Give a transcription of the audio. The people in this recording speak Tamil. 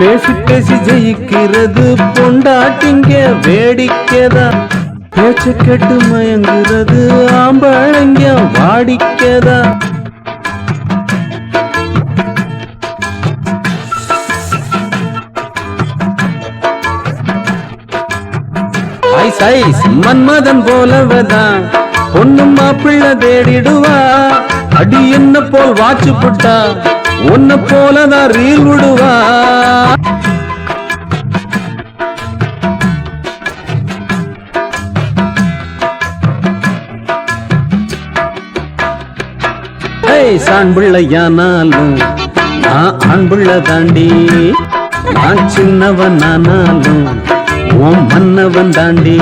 பேசி பேசி ஜெயிக்கிறது பொண்டாட்டிங்க வேடிக்கைதான். பேச்ச கேட்டு மயங்குறது ஆம்பளைங்க வாடிக்கைதான். ஐஸ் ஐஸ் மன்மதன் போலவதான் பொண்ணு மாப்பிள்ளை தேடிடுவா. அடி என்ன போல் வாச்சு புட்டா உன்ன போலதான் ரீல் விடுவா. ஆண் பிள்ளையானாலும் நான் ஆண் பிள்ளை தாண்டி. நான் சின்னவன் ஆனாலும் உன் மன்னவன் தாண்டி.